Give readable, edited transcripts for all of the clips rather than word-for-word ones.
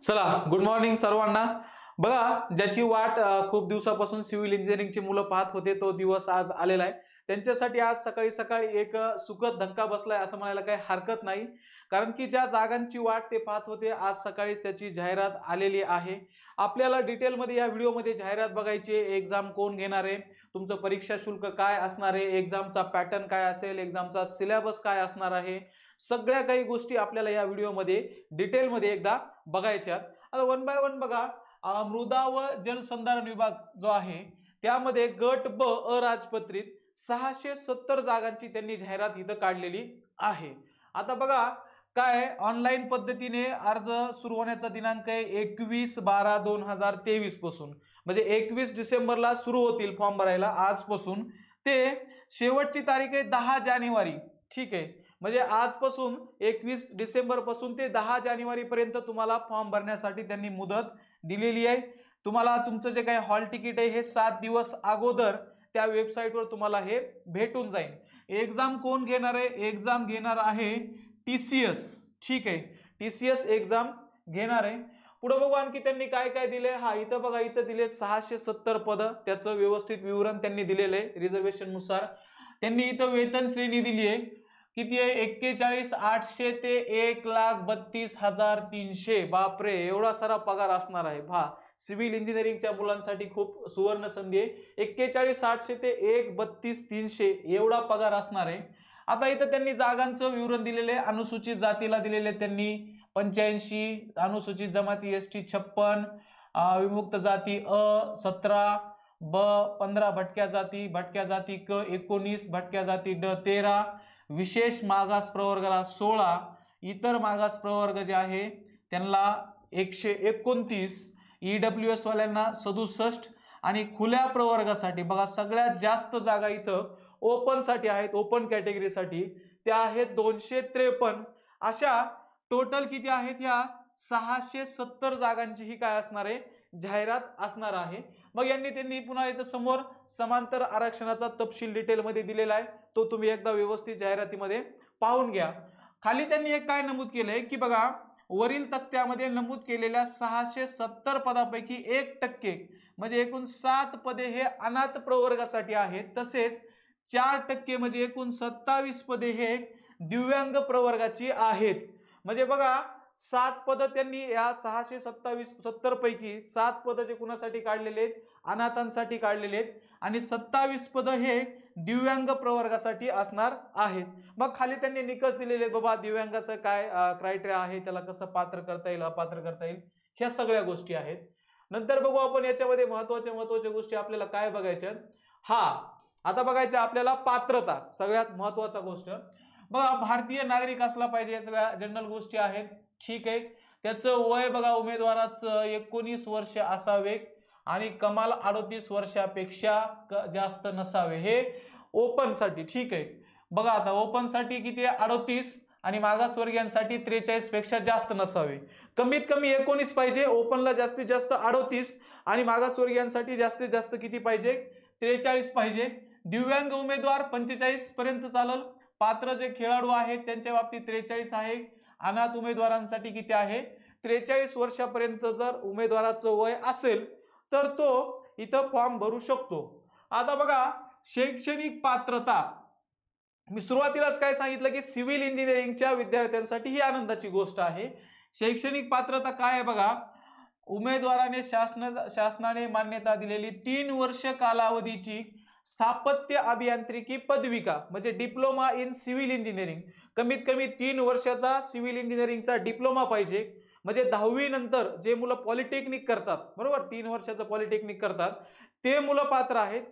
चला good morning सर्वांना। बघा, ज्याची वाट खूप दिवसापासून सिव्हिल इंजिनिअरिंगची मुलं पाहत होते तो दिवस आज आलेला आहे। त्यांच्यासाठी आज सकाळी सकाळी एक सुखद धक्का बसलाय असं म्हणायला काही हरकत नाही, कारण की ज्या जागांची वाट ते पाहत होते आज सकाळीच त्याची जाहिरात आलेली आहे। आपल्याला डिटेलमध्ये या व्हिडिओमध्ये जाहिरात बघायची आहे। एक्झाम कोण घेणार आहे, तुमचं परीक्षा शुल्क काय असणार आहे, एक्झामचा पॅटर्न काय असेल, एक्झामचा सिलेबस काय असणार आहे, सगळ्या काही गोष्टी आपल्याला या व्हिडिओमध्ये डिटेलमध्ये एकदा बघायच्या। आता वन बाय वन बघा, मृदा व जलसंधारण विभाग जो आहे त्यामध्ये गट ब अराजपत्रित 670 जागांची त्यांनी जाहिरात इथं काढलेली आहे। आता बघा काय, ऑनलाईन पद्धतीने अर्ज सुरू होण्याचा दिनांक आहे 21/12/2023 पासून, म्हणजे 21 डिसेंबरला सुरू होतील फॉर्म भरायला आजपासून, ते शेवटची तारीख आहे 10 जानेवारी। ठीक आहे, म्हणजे आजपासून 21 डिसेंबर पासून ते 10 जानेवारी पर्यंत तुम्हाला फॉर्म भरण्यासाठी त्यांनी मुदत दिलेली आहे। तुम्हाला तुमचं जे काही हॉल तिकीट आहे हे 7 दिवस अगोदर त्या वेबसाईटवर तुम्हाला हे भेटून जाईल। एक्झाम कोण घेणार आहे, एक्झाम घेणार आहे टीसीएस। ठीक आहे, टीसीएस एक्झाम घेणार आहे। पुढे बघू आणखी त्यांनी काय काय दिले। हा इथं बघा, इथं दिले 670 पद, त्याचं व्यवस्थित विवरण त्यांनी दिलेलं आहे रिझर्वेशन नुसार। त्यांनी इथं वेतन श्रेणी दिली आहे, किती आहे 41,800 ते 1,32,300। बापरे, एवढा सारा पगार असणार आहे। पहा, सिव्हिल इंजिनिअरिंगच्या मुलांसाठी खूप सुवर्ण संधी आहे। 41,800 ते 1,32,300 एवढा पगार असणार आहे। आता इथं त्यांनी जागांचं विवरण दिलेले आहे। अनुसूचित जातीला दिलेले त्यांनी 85, अनुसूचित जमाती एसटी 56, विमुक्त जाती अ 17, ब 15, भटक्या जाती क 19, भटक्या जाती ड 13, विशेष मागास प्रवर्गाला 16, इतर मागास प्रवर्ग जे आहे त्यांना 129, ईडब्ल्यूएस वाल्यांना 67 आणि खुल्या प्रवर्गासाठी बघा सगळ्यात जास्त जागा इथं ओपन साठी आहेत, ओपन कॅटेगरीसाठी त्या आहेत 253। अशा टोटल किती आहेत, या 670 जागांची ही काय असणार आहे, जाहिरात असणार आहे। मग त्यांनी पुन्हा इथं समोर समांतर आरक्षणाचा तपशील डिटेलमध्ये दिलेला आहे, तो तुम्ही एकदा व्यवस्थित जाहिरातीमध्ये पाहून घ्या। खाली त्यांनी एक काय नमूद केलंय की बघा, वरील तक्त्यामध्ये नमूद केलेल्या 670 पदापैकी 1% म्हणजे एकूण 7 पदे हे अनाथ प्रवर्गासाठी आहेत, तसेच 4% म्हणजे एकूण 27 पदे हे दिव्यांग प्रवर्गाची आहेत। म्हणजे बघा 7 पद त्यांनी या 670 पैकी 7 पद जे कुणासाठी काढलेले आहेत, अनाथांसाठी काढलेले आहेत, आणि 27 पद हे दिव्यांग प्रवर्गासाठी असणार आहेत। मग खाली त्यांनी निकष दिलेले बाबा, दिव्यांगाचं काय क्रायटेरिया आहे, त्याला कसं पात्र करता येईल, अपात्र करता येईल, ह्या सगळ्या गोष्टी आहेत। नंतर बघू आपण याच्यामध्ये महत्वाच्या गोष्टी आपल्याला काय बघायच्या। आता बघायचं आपल्याला पात्रता, सगळ्यात महत्वाचा गोष्ट बघा, भारतीय नागरिक असला पाहिजे, या सगळ्या जनरल गोष्टी आहेत। ठीक आहे, त्याचं वय बघा, उमेदवाराचं 19 वर्ष असावे आणि कमाल 38 वर्षापेक्षा जास्त नसावे, हे ओपन साठी। ठीक आहे, बघा आता ओपन साठी किती आहे 38 आणि मागासवर्गीयांसाठी 43 पेक्षा जास्त नसावे। कमीत कमी 19 पाहिजे, ओपनला जास्तीत जास्त 38 आणि मागासवर्गीयांसाठी जास्तीत जास्त किती पाहिजे, 43 पाहिजे। दिव्यांग उमेदवार 45 पर्यंत चालेल। पात्र जे खेळाडू आहेत त्यांच्या बाबतीत 43 आहे। अनाथ उमेदवारांसाठी किती आहे, 43 वर्षापर्यंत जर उमेदवाराचं वय असेल तर तो इथं फॉर्म भरू शकतो। आता बघा, शैक्षणिक पात्रता मी सुरुवातीलाच काय सांगितलं की सिव्हिल इंजिनिअरिंगच्या विद्यार्थ्यांसाठी ही आनंदाची गोष्ट आहे। शैक्षणिक पात्रता काय आहे बघा, उमेदवाराने शासनाने मान्यता दिलेली 3 वर्ष कालावधीची स्थापत्य अभियांत्रिकी पदविका म्हणजे डिप्लोमा इन सिव्हिल इंजिनिअरिंग, कमीत कमी 3 वर्षाचा सिव्हिल इंजिनिअरिंगचा डिप्लोमा पाहिजे। म्हणजे 10वी नंतर जे मुलं पॉलिटेक्निक करतात, बरोबर, 3 वर्षाचं पॉलिटेक्निक करतात ते मुलं पात्र आहेत,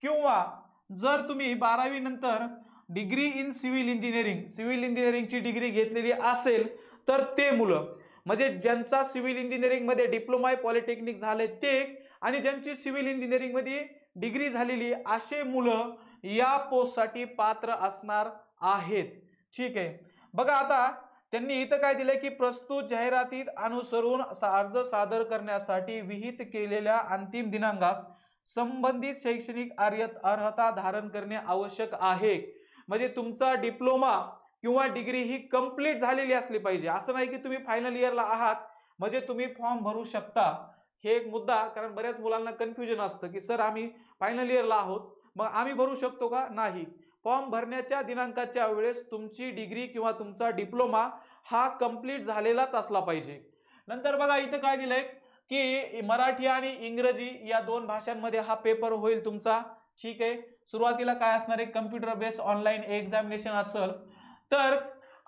किंवा जर तुम्ही 12वी नंतर डिग्री इन सिव्हिल इंजिनिअरिंगची डिग्री घेतलेली असेल तर ते मुलं, म्हणजे ज्यांचा सिव्हिल इंजिनिअरिंग मध्ये डिप्लोमा पॉलिटेक्निक झाले ते, आणि ज्यांची सिव्हिल इंजिनिअरिंग मध्ये डिग्री झालेली असे मुलं या पोस्टसाठी पात्र असणार आहेत। ठीक आहे, बघा आता त्यांनी इथं काय दिलंय की प्रस्तुत जाहिरातीत अनुसरून अर्ज सादर करण्यासाठी विहित केलेल्या अंतिम दिनांकास संबंधित शैक्षणिक अर्हता धारण करणे आवश्यक आहे। म्हणजे तुमचा डिप्लोमा किंवा डिग्री ही कंप्लीट झालेली असली पाहिजे, असं नाही की तुम्ही फायनल इयरला आहात म्हणजे तुम्ही फॉर्म भरू शकता. हे एक मुद्दा, कारण बऱ्याच मुलांना कन्फ्युजन असतं की सर आम्ही फायनल इयरला आहोत, मग आम्ही भरू शकतो का? नाही. फॉर्म भरण्याच्या दिनांकाच्या वेळेस तुमची डिग्री किंवा तुमचा डिप्लोमा हा कंप्लीट झालेलाच असला पाहिजे. नंतर बघा इथं काय दिलंय की मराठी आणि इंग्रजी या दोन भाषांमध्ये हा पेपर होईल तुमचा. ठीक आहे. सुरुवातीला काय असणार आहे, कम्प्युटर बेस्ड ऑनलाईन एक्झामिनेशन असेल. तर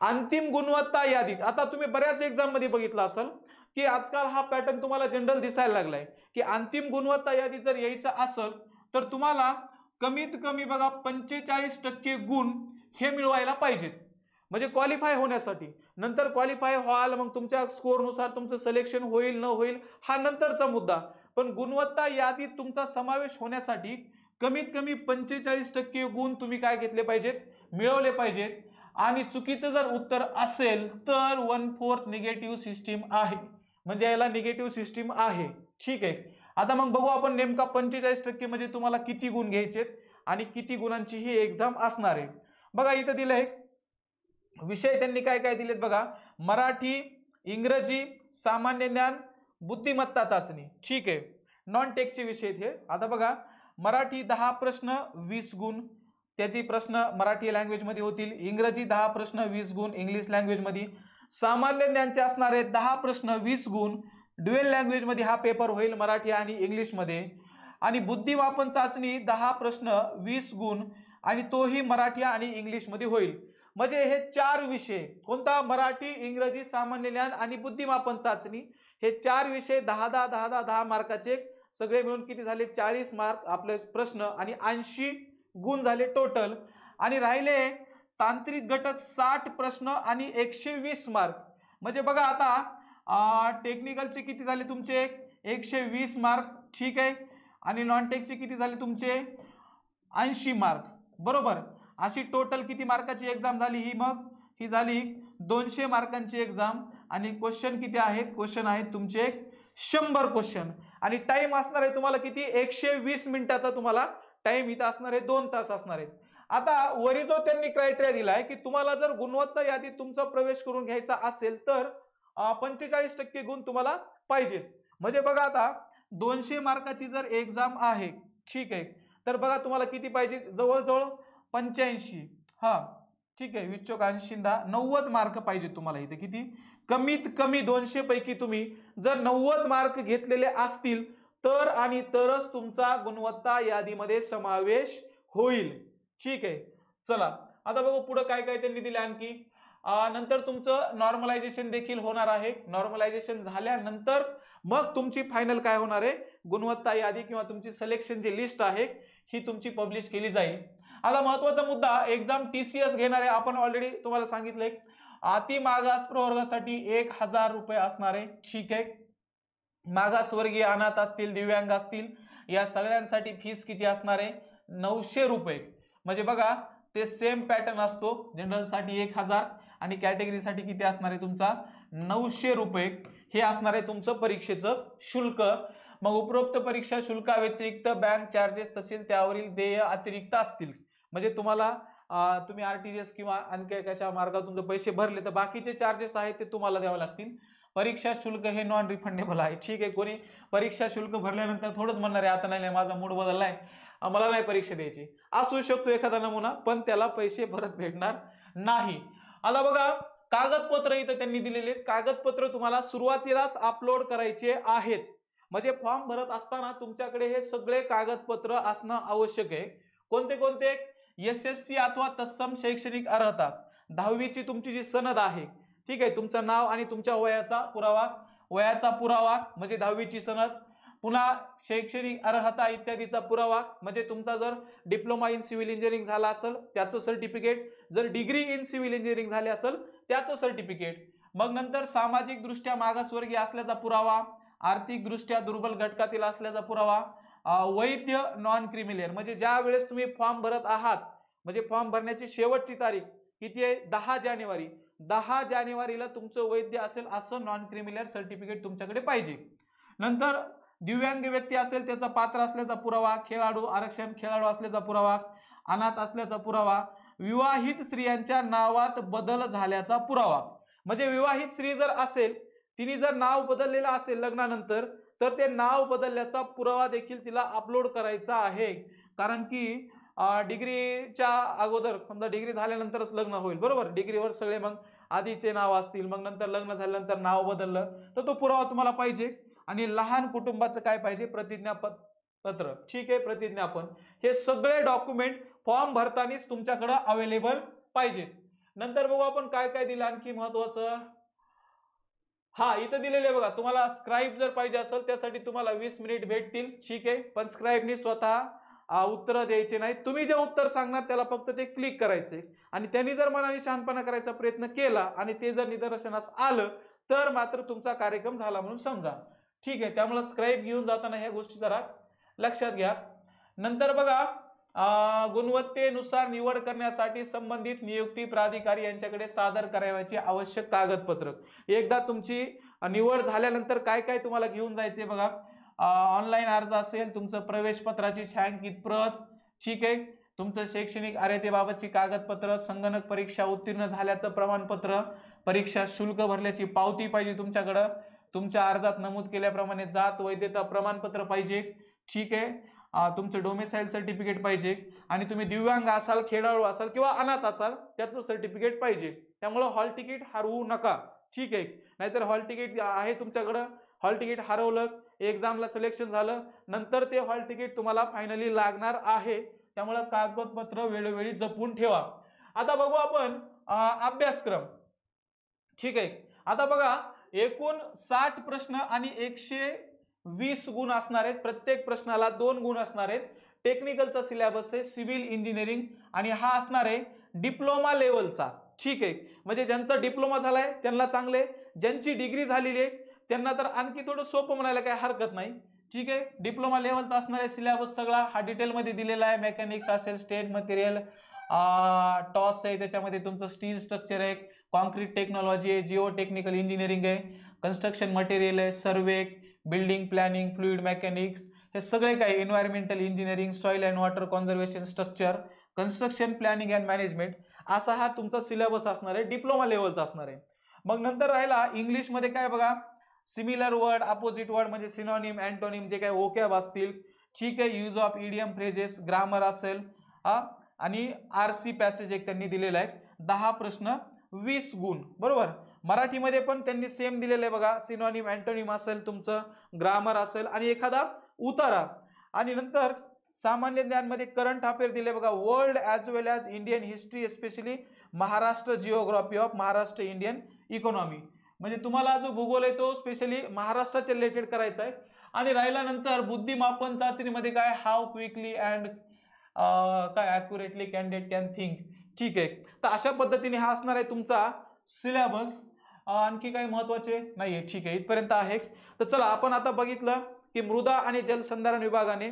अंतिम गुणवत्ता यादीत, आता तुम्ही बऱ्याच एक्झाम मध्ये बघितलं असेल की आजकाल हा पॅटर्न तुम्हाला जनरल दिसायला लागलाय की अंतिम गुणवत्ता यादीत जर यायचं असेल तर तुम्हाला कमीत कमी बघा 45% गुण हे मिळवायला पाहिजेत, म्हणजे क्वालिफाय होण्यासाठी. नंतर क्वालिफाय व्हाल, मग तुमच्या स्कोअरनुसार तुमचं सिलेक्शन होईल न होईल हा नंतरचा मुद्दा. पण गुणवत्ता यादीत तुमचा समावेश होण्यासाठी कमीत कमी 45% गुण तुम्ही काय घेतले पाहिजेत, मिळवले पाहिजेत. आणि चुकीचं जर उत्तर असेल तर 1/4 निगेटिव्ह सिस्टीम आहे, म्हणजे याला निगेटिव्ह सिस्टीम आहे. ठीक आहे. आता मग बघू आपण नेमका 45% म्हणजे तुम्हाला किती गुण घ्यायचेत आणि किती गुणांची ही एक्झाम असणार आहे. बघा इथं दिलंय विषय त्यांनी काय काय दिलेत बघा, मराठी, इंग्रजी, सामान्य ज्ञान, बुद्धिमत्ता चाचणी. ठीक आहे. नॉन टेकचे विषय हे. आता बघा मराठी 10 प्रश्न 20 गुण, त्याची प्रश्न मराठी लँग्वेज मध्ये होतील. इंग्रजी 10 प्रश्न 20 गुण इंग्लिश लँग्वेज मध्ये. सामान्य ज्ञानचे असणार आहेत 10 प्रश्न 20 गुण, ड्युअल लँग्वेज मध्ये हा पेपर होईल मराठी आणि इंग्लिश मध्ये. आणि बुद्धिमापन चाचणी 10 प्रश्न 20 गुण आणि तोही मराठी आणि इंग्लिश मध्ये होईल. म्हणजे हे 4 विषय, कोणता, मराठी, इंग्रजी, सामान्य ज्ञान आणि बुद्धिमापन चाचणी, हे 4 विषय 10 मार्काचे, सगळे मिळून किती झाले, 40 मार्क आपले प्रश्न आणि 80 गुण झाले टोटल. आणि राहिले तांत्रिक घटक 60 प्रश्न आणि 120 मार्क. म्हणजे बघा आता टेक्निकलचे किती झाले तुमचे, 120 मार्क. ठीक आहे. आणि नॉन टेकचे किती झाले तुमचे, 80 मार्क. बरोबर. अशी टोटल किती मार्काची एक्झाम झाली ही, मग ही झाली 200 मार्कांची एक्झाम. आणि क्वेश्चन किती आहेत, क्वेश्चन आहेत तुमचे 100 क्वेश्चन. आणि टाइम असणार आहे तुम्हाला किती, 120 मिनिटाचा तुम्हाला टाइम इथं असणार आहे, 2 तास असणार आहेत. आता वरी जो त्यांनी क्रायटेरिया दिलाय की तुम्हाला जर गुणवत्ता यादीत तुमचा प्रवेश करून घ्यायचा असेल तर 45% गुण तुम्हाला पाहिजेत. म्हणजे बघा आता 200 मार्काची जर एक्झाम आहे, ठीक आहे, तर बघा तुम्हाला किती पाहिजे, जवळजवळ 85. हा ठीक आहे, 20 80 90 मार्क पाहिजे तुम्हाला इथे. किती, कमीत कमी 200 पैकी तुम्ही जर 90 मार्क घेतलेले असतील तर आणि तरच तुमचा गुणवत्ता यादीमध्ये समावेश होईल. ठीक आहे. चला आता बघू पुढे काय काय त्यांनी दिले आणखी. नंतर तुमचं नॉर्मलायझेशन देखील होणार आहे. नॉर्मलायझेशन झाल्यानंतर मग तुमची फायनल काय होणार आहे, गुणवत्ता यादी किंवा तुमची सिलेक्शन जी लिस्ट आहे ही तुमची पब्लिश केली जाईल. आता महत्वाचा मुद्दा, एक्झाम टीसीएस घेणारे आपण ऑलरेडी तुम्हाला सांगितलंय, अति मागास प्रवर्गासाठी 1000 रुपये असणार आहे. ठीक आहे. मागासवर्गीय, अनाथ असतील, दिव्यांग असतील, या सगळ्यांसाठी फीस किती असणार आहे, 900 रुपये. म्हणजे बघा ते सेम पॅटर्न असतो, जनरल साठी 1000 आणि कॅटेगरीसाठी किती असणार आहे तुमचा 900 रुपये. हे असणार आहे तुमचं परीक्षेचं शुल्क. मग उपरोक्त परीक्षा शुल्काव्यतिरिक्त बँक चार्जेस तसेच त्यावरील देय अतिरिक्त असतील. म्हणजे तुम्हाला तुम्ही आरटीजीएस किंवा आणखी कशा मार्गातून जर पैसे भरले तर बाकीचे चार्जेस आहेत ते तुम्हाला द्यावे लागतील. परीक्षा शुल्क हे नॉन रिफंडेबल आहे. ठीक आहे. कोणी परीक्षा शुल्क भरल्यानंतर थोडंच म्हणणार आहे आता नाही माझा मूड बदललाय, मला नाही परीक्षा द्यायची, असू शकतो एखादा नमुना, पण त्याला पैसे परत भेटणार नाही. आता बघा कागदपत्र इथं त्यांनी दिलेले, कागदपत्र तुम्हाला सुरुवातीलाच अपलोड करायचे आहेत. म्हणजे फॉर्म भरत असताना तुमच्याकडे हे सगळे कागदपत्र असणं आवश्यक आहे. कोणते कोणते, एसएससी अथवा तत्सम शैक्षणिक अर्हता, 10वीची तुमची जी सनद आहे, ठीक आहे, तुमचं नाव आणि तुमच्या वयाचा पुरावा म्हणजे 10वीची सनद, पुन्हा शैक्षणिक अर्हता इत्यादीचा पुरावा, म्हणजे तुमचा जर डिप्लोमा इन सिव्हिल इंजिनिअरिंग झाला असेल त्याचं सर्टिफिकेट, जर डिग्री इन सिव्हिल इंजिनिअरिंग झाले असेल त्याचं सर्टिफिकेट. मग नंतर सामाजिक दृष्ट्या मागासवर्गीय असल्याचा पुरावा, आर्थिक दृष्ट्या दुर्बल घटकातील असल्याचा पुरावा, वैध नॉन क्रिमिलियर, म्हणजे ज्या वेळेस तुम्ही फॉर्म भरत आहात, म्हणजे फॉर्म भरण्याची शेवटची तारीख किती आहे, 10 जानेवारी, 10 जानेवारीला तुमचं वैध असेल असं नॉन क्रिमिलियर सर्टिफिकेट तुमच्याकडे पाहिजे. नंतर दिव्यांग व्यक्ती असेल त्याचा पात्र असल्याचा पुरावा, खेळाडू आरक्षण, खेळाडू असल्याचा पुरावा, अनाथ असल्याचा पुरावा, विवाहित स्त्रियांच्या नावात बदल झाल्याचा पुरावा. म्हणजे विवाहित स्त्री जर असेल तिने जर नाव बदललेलं असेल लग्नानंतर तर ते नाव बदलल्याचा पुरावा देखील तिला अपलोड करायचा आहे. कारण की डिग्रीच्या अगोदर समजा डिग्री झाल्यानंतरच लग्न होईल बरोबर, डिग्रीवर सगळे मग आधीचे नाव असतील, मग नंतर लग्न झाल्यानंतर नाव बदललं तर तो पुरावा तुम्हाला पाहिजे. आणि लहान कुटुंबाचं काय पाहिजे, प्रतिज्ञापत्र. ठीक आहे, प्रतिज्ञापन. हे सगळे डॉक्युमेंट फॉर्म भरतानाच तुमच्याकडे अवेलेबल पाहिजे. नंतर बघू आपण काय काय दिलं आणखी महत्वाचं. हा इथं दिलेले बघा, तुम्हाला स्क्राईब जर पाहिजे असेल त्यासाठी तुम्हाला 20 मिनिट भेटतील. ठीक आहे, पण स्क्राईबनी स्वतः उत्तर द्यायचे नाही. तुम्ही जे उत्तर सांगणार त्याला फक्त ते क्लिक करायचे आणि त्यांनी जर मनाने शहाणपणा करायचा प्रयत्न केला आणि ते जर निदर्शनास आलं तर मात्र तुमचा कार्यक्रम झाला म्हणून समजा. ठीक आहे, त्यामुळे स्क्राईब घेऊन जाताना ह्या गोष्टी जरा लक्षात घ्या. नंतर बघा, गुणवत्तेनुसार निवड करण्यासाठी संबंधित नियुक्ती प्राधिकारी यांच्याकडे सादर करावयाची आवश्यक कागदपत्र. एकदा तुमची निवड झाल्यानंतर काय काय तुम्हाला घेऊन जायचे बघा, ऑनलाईन अर्ज असेल, तुमचं प्रवेश पत्राची छायांकित प्रत. ठीक आहे, तुमचं शैक्षणिक अर्हतेबाबतची कागदपत्र, संगणक परीक्षा उत्तीर्ण झाल्याचं प्रमाणपत्र, परीक्षा शुल्क भरल्याची पावती पाहिजे तुमच्याकडं, तुमच्या अर्जात नमूद केल्याप्रमाणे जात वैधता प्रमाणपत्र पाहिजे. ठीक आहे, तुमचं डोमेसाईल सर्टिफिकेट पाहिजे आणि तुम्ही दिव्यांग असाल, खेळाडू असाल किंवा अनाथ असाल त्याचं सर्टिफिकेट पाहिजे. त्यामुळे हॉल तिकीट हरवू नका. ठीक आहे, नाहीतर हॉल तिकीट आहे तुमच्याकडं, हॉल तिकीट हरवलं, एक्झामला सिलेक्शन झालं, नंतर ते हॉल तिकीट तुम्हाला फायनली लागणार आहे. त्यामुळे कागदपत्र वेळोवेळी जपून ठेवा. आता बघू आपण अभ्यासक्रम. ठीक आहे, आता बघा एकूण 60 प्रश्न आणि 120 गुण असणार आहेत. प्रत्येक प्रश्नाला 2 गुण असणार आहेत. टेक्निकलचा सिलेबस आहे सिव्हिल इंजिनिअरिंग आणि हा असणार आहे डिप्लोमा लेवलचा. ठीक आहे, म्हणजे ज्यांचा डिप्लोमा झालाय त्यांना चांगले, ज्यांची डिग्री झालेली आहे त्यांना तर आणखी थोडं सोपं म्हणायला काही हरकत नाही. ठीक आहे, डिप्लोमा लेवलचा असणार आहे सिलेबस सगळा हा डिटेलमध्ये दिलेला आहे. मेकॅनिक्स असेल, स्टेट मटेरियल, टॉस आहे, त्याच्यामध्ये तुमचं स्टील स्ट्रक्चर आहे, कॉन्क्रीट टेक्नॉलॉजी आहे, जिओ टेक्निकल इंजिनिअरिंग आहे, कन्स्ट्रक्शन मटेरियल आहे, सर्वे, बिल्डिंग प्लॅनिंग, फ्लुइड मेकॅनिक्स, हे सगळे काय, environmental engineering, soil and water conservation, structure, construction planning and management, असा हा तुमचा सिलेबस असणार आहे, डिप्लोमा लेवलचा असणार आहे. मग नंतर राहिला इंग्लिशमध्ये काय बघा, सिमिलर वर्ड, अपोजिट वर्ड म्हणजे सिनोनिम, अँटोनिम, जे काय ओकॅब असतील. ठीक आहे, use of idiom phrases, grammar असेल, आणि आरसी पॅसेज एक त्यांनी दिलेला आहे. 10 प्रश्न 20 गुण बरोबर. मराठीमध्ये पण त्यांनी सेम दिलेलं आहे बघा, सिनोनिम, अँटोनिम असेल, तुमचं ग्रामर असेल आणि एखादा उतारा. आणि नंतर सामान्य ज्ञान मध्ये करंट अफेअर दिले बघा, world as well as Indian history, especially Maharashtra geography of Maharashtra Indian economy. म्हणजे तुम्हाला जो भूगोल आहे तो स्पेशली महाराष्ट्राच्या रिलेटेड करायचा आहे. आणि राहिला नंतर बुद्धिमापन चाचणीमध्ये काय, हाऊ क्विकली अँड काय ॲक्युरेटली कॅन्डिडेट कॅन थिंक. ठीक आहे, तर अशा पद्धतीने हा असणार आहे तुमचा सिलेबस. आणखी काही महत्वाचे नाहीये. ठीक आहे, इथपर्यंत आहे. तर चला आपण आता बघितलं की मृदा आणि जलसंधारण विभागाने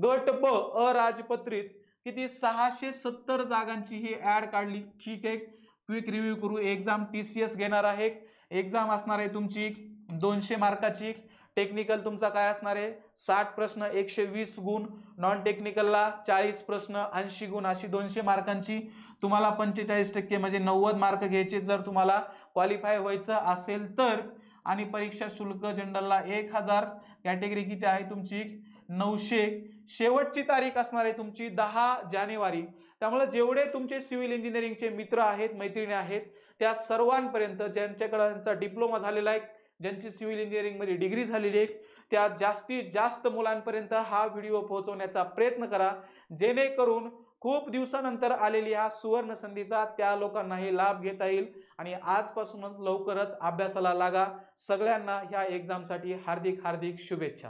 गट ब अराजपत्रित किती 670 जागांची ही ऍड काढली. ठीक आहे, क्विक रिव्ह्यू करू. एक्झाम TCS घेणार आहे. एक्झाम असणार आहे तुमची 200 मार्काची. टेक्निकल तुमचा काय असणार आहे, 60 प्रश्न 120 गुण, नॉन टेक्निकलला 40 प्रश्न 80 गुण, अशी 200 मार्कांची. तुम्हाला 45% म्हणजे 90 मार्क घ्यायचे जर तुम्हाला क्वालिफाय व्हायचं असेल तर. आणि परीक्षा शुल्क जनरलला 1000, कॅटेगरी किती आहे तुमची 900. शेवटची तारीख असणार आहे तुमची 10 जानेवारी. त्यामुळे जेवढे तुमचे सिव्हिल इंजिनिअरिंगचे मित्र आहेत, मैत्रिणी आहेत, त्या सर्वांपर्यंत ज्यांच्याकडे डिप्लोमा झालेला आहे, ज्यांची सिव्हिल इंजिनिअरिंग मध्ये डिग्री झालेली आहे, त्या जास्तीत जास्त मुलांपर्यंत हा व्हिडिओ पोहोचवण्याचा प्रयत्न करा, जेणेकरून खूप दिवसानंतर आलेली हा सुवर्ण संधीचा त्या लोकांनाही लाभ घेता येईल. आणि आजपासूनच लवकरच अभ्यासाला लागा. सगळ्यांना ह्या एक्झामसाठी हार्दिक हार्दिक शुभेच्छा.